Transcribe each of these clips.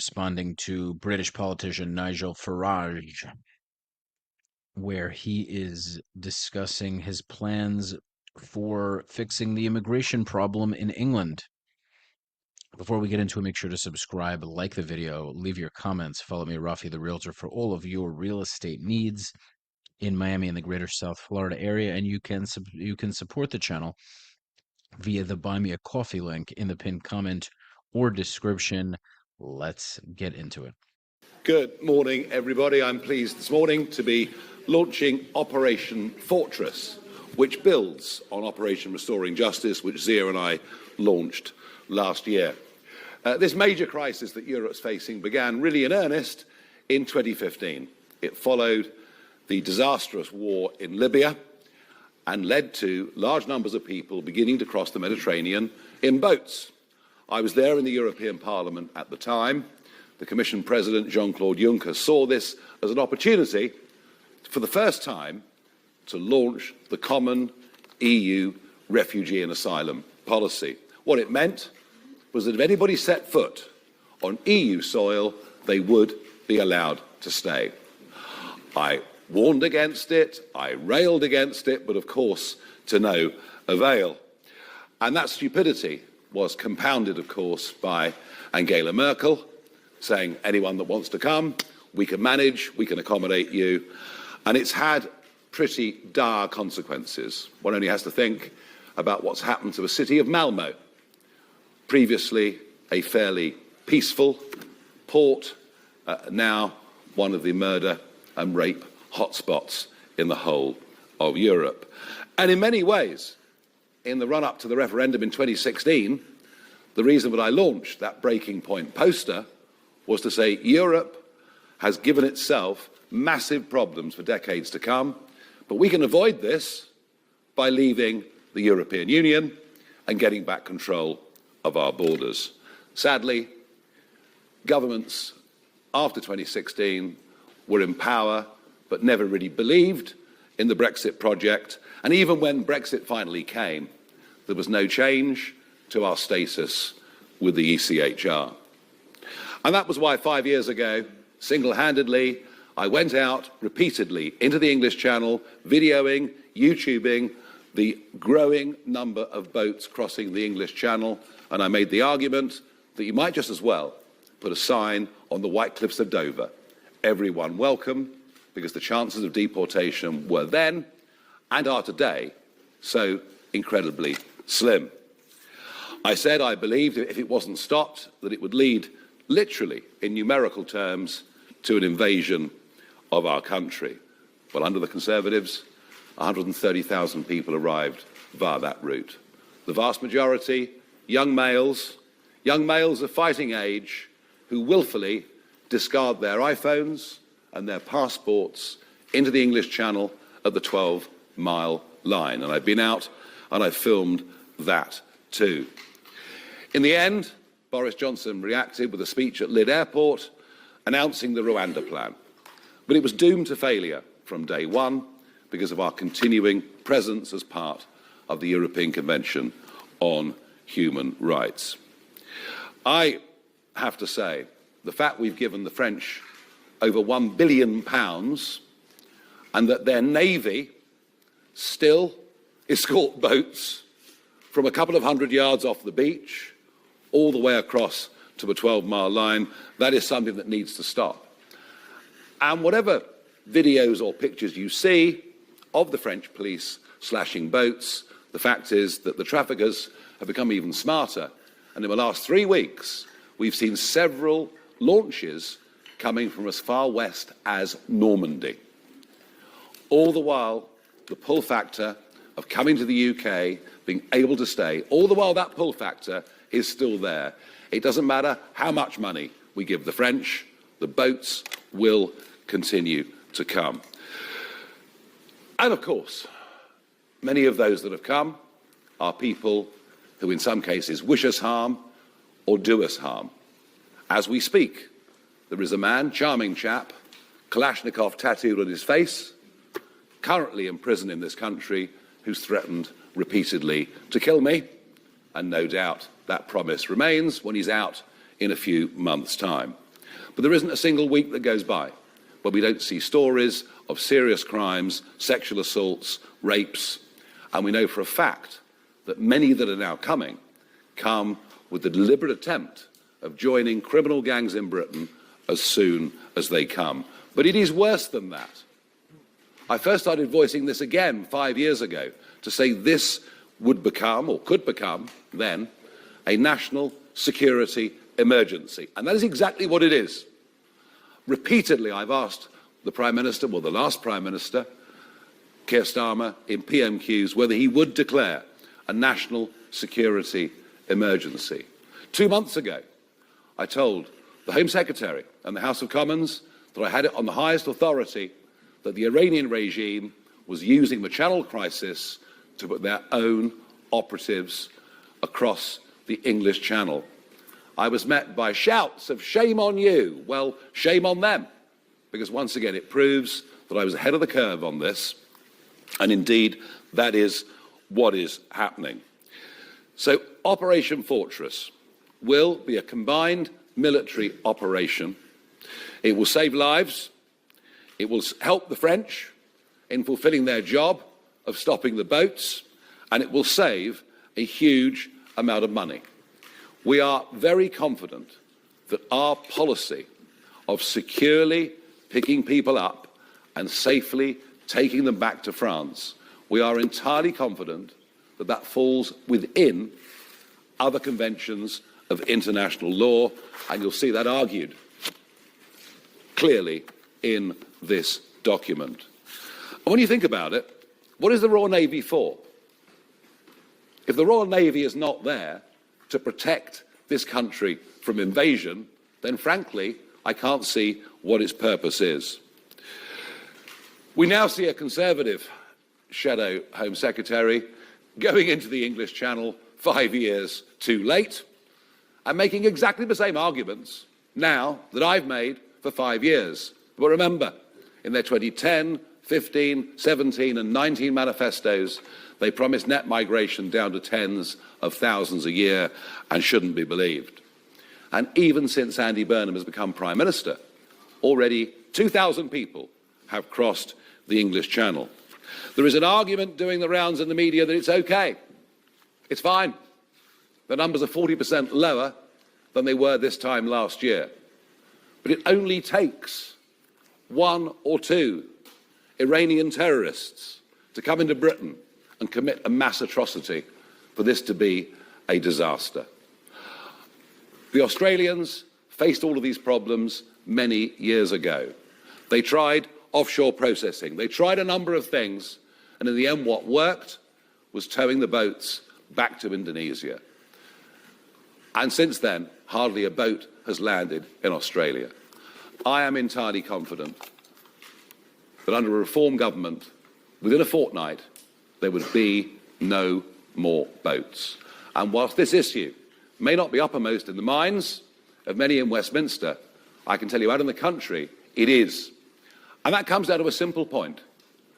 responding to British politician Nigel Farage, where he is discussing his plans for fixing the immigration problem in England. Before we get into it, make sure to subscribe, like the video, leave your comments, follow me, Rafi the Realtor, for all of your real estate needs in Miami and the greater South Florida area, and you can support the channel via the Buy Me a Coffee link in the pinned comment or description. Let's get into it. Good morning, everybody. I'm pleased this morning to be launching Operation Fortress, which builds on Operation Restoring Justice, which Zia and I launched last year. This major crisis that Europe's facing began really in earnest in 2015. It followed the disastrous war in Libya and led to large numbers of people beginning to cross the Mediterranean in boats. I was there in the European Parliament at the time. The Commission President, Jean-Claude Juncker, saw this as an opportunity for the first time to launch the common EU refugee and asylum policy. What it meant was that if anybody set foot on EU soil, they would be allowed to stay. I warned against it, I railed against it, but of course to no avail. And that stupidity was compounded, of course, by Angela Merkel saying, anyone that wants to come, we can manage, we can accommodate you. And it's had pretty dire consequences. One only has to think about what's happened to the city of Malmo, previously a fairly peaceful port, now one of the murder and rape hotspots in the whole of Europe. And in many ways, in the run-up to the referendum in 2016, the reason that I launched that breaking point poster was to say Europe has given itself massive problems for decades to come, but we can avoid this by leaving the European Union and getting back control of our borders. Sadly, governments after 2016 were in power but never really believed in the Brexit project, and even when Brexit finally came, there was no change to our status with the ECHR. And that was why 5 years ago, single-handedly, I went out repeatedly into the English Channel, videoing, YouTubing the growing number of boats crossing the English Channel, and I made the argument that you might just as well put a sign on the White Cliffs of Dover, everyone welcome, because the chances of deportation were then, and are today, so incredibly slim. I said I believed if it wasn't stopped, that it would lead, literally, in numerical terms, to an invasion of our country. Well, under the Conservatives, 130,000 people arrived via that route. The vast majority, young males of fighting age, who willfully discard their iPhones and their passports into the English Channel at the 12-mile line. And I've been out and I've filmed that too. In the end, Boris Johnson reacted with a speech at Lid Airport announcing the Rwanda plan. But it was doomed to failure from day one because of our continuing presence as part of the European Convention on Human Rights. I have to say, the fact we've given the French over £1 billion and that their navy still escort boats from a couple of hundred yards off the beach all the way across to the 12-mile line, that is something that needs to stop. And whatever videos or pictures you see of the French police slashing boats, the fact is that the traffickers have become even smarter. And in the last 3 weeks, we've seen several launches coming from as far west as Normandy. All the while, the pull factor of coming to the UK, being able to stay, all the while that pull factor is still there. It doesn't matter how much money we give the French, the boats will continue to come. And of course, many of those that have come are people who in some cases wish us harm or do us harm. As we speak, there is a man, charming chap, Kalashnikov tattooed on his face, currently in prison in this country, who's threatened repeatedly to kill me, and no doubt that promise remains when he's out in a few months' time. But there isn't a single week that goes by where we don't see stories of serious crimes, sexual assaults, rapes, and we know for a fact that many that are now coming come with the deliberate attempt of joining criminal gangs in Britain as soon as they come. But it is worse than that. I first started voicing this again 5 years ago to say this would become, or could become, then, a national security emergency. And that is exactly what it is. Repeatedly, I've asked the Prime Minister, well, the last Prime Minister, Keir Starmer, in PMQs, whether he would declare a national security emergency. 2 months ago, I told the Home Secretary and the House of Commons that I had it on the highest authority that the Iranian regime was using the Channel crisis to put their own operatives across the English Channel. I was met by shouts of shame on you. Well, shame on them, because once again it proves that I was ahead of the curve on this, and indeed that is what is happening. So Operation Fortress will be a combined military operation. It will save lives. It will help the French in fulfilling their job of stopping the boats, and it will save a huge amount of money. We are very confident that our policy of securely picking people up and safely taking them back to France, we are entirely confident that that falls within other conventions of international law, and you'll see that argued clearly in this document. And when you think about it, what is the Royal Navy for? If the Royal Navy is not there to protect this country from invasion, then frankly, I can't see what its purpose is. We now see a Conservative shadow Home Secretary going into the English Channel 5 years too late and making exactly the same arguments now that I've made for 5 years. But remember, in their 2010, 15, 17 and 19 manifestos, they promised net migration down to tens of thousands a year and shouldn't be believed. And even since Andy Burnham has become Prime Minister, already 2,000 people have crossed the English Channel. There is an argument doing the rounds in the media that it's okay. It's fine. The numbers are 40% lower than they were this time last year. But it only takes one or two Iranian terrorists to come into Britain and commit a mass atrocity for this to be a disaster. The Australians faced all of these problems many years ago. They tried offshore processing. They tried a number of things, and in the end what worked was towing the boats back to Indonesia. And since then, hardly a boat has landed in Australia. I am entirely confident that under a reform government, within a fortnight, there would be no more boats. And whilst this issue may not be uppermost in the minds of many in Westminster, I can tell you out in the country, it is. And that comes down to a simple point: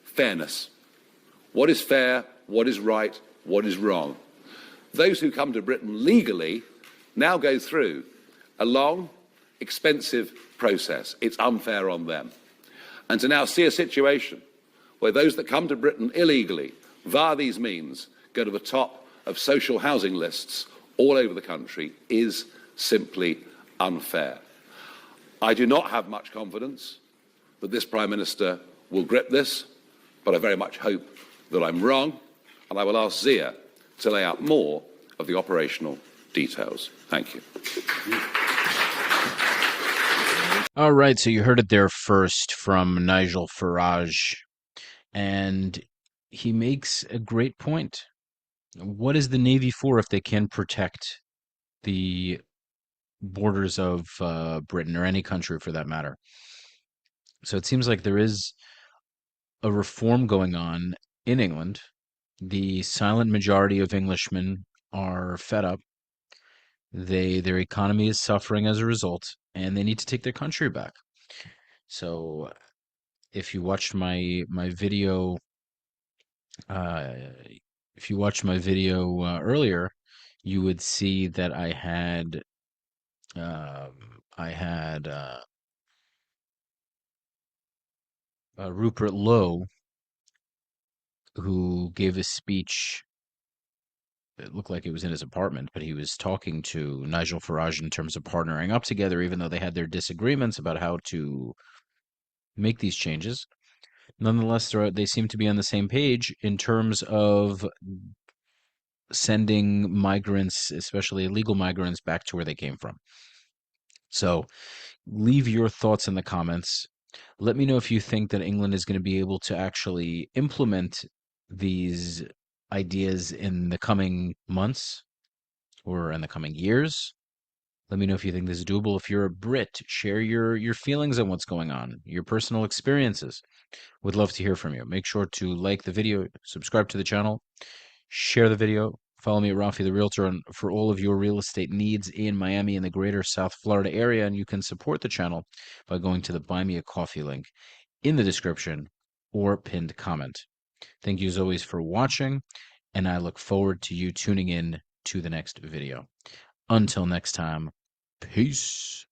fairness. What is fair? What is right? What is wrong? Those who come to Britain legally now go through a long, expensive process. It's unfair on them. And to now see a situation where those that come to Britain illegally, via these means, go to the top of social housing lists all over the country is simply unfair. I do not have much confidence that this Prime Minister will grip this, but I very much hope that I'm wrong, and I will ask Zia to lay out more of the operational details. Thank you. All right, so you heard it there first from Nigel Farage, and he makes a great point. What is the Navy for if they can protect the borders of Britain or any country for that matter? So it seems like there is a reform going on in England. The silent majority of Englishmen are fed up. Their economy is suffering as a result, and they need to take their country back. So if you watched my video earlier, you would see that I had I had Rupert Lowe, who gave a speech. It looked like it was in his apartment, but he was talking to Nigel Farage in terms of partnering up together, even though they had their disagreements about how to make these changes. Nonetheless, they seem to be on the same page in terms of sending migrants, especially illegal migrants, back to where they came from. So leave your thoughts in the comments. Let me know if you think that England is going to be able to actually implement these ideas in the coming months or in the coming years. Let me know if you think this is doable. If you're a Brit, share your feelings on what's going on, your personal experiences. Would love to hear from you. Make sure to like the video, subscribe to the channel, share the video. Follow me at Rafi the Realtor for all of your real estate needs in Miami and the greater South Florida area. And you can support the channel by going to the Buy Me a Coffee link in the description or pinned comment. Thank you as always for watching, and I look forward to you tuning in to the next video. Until next time, peace.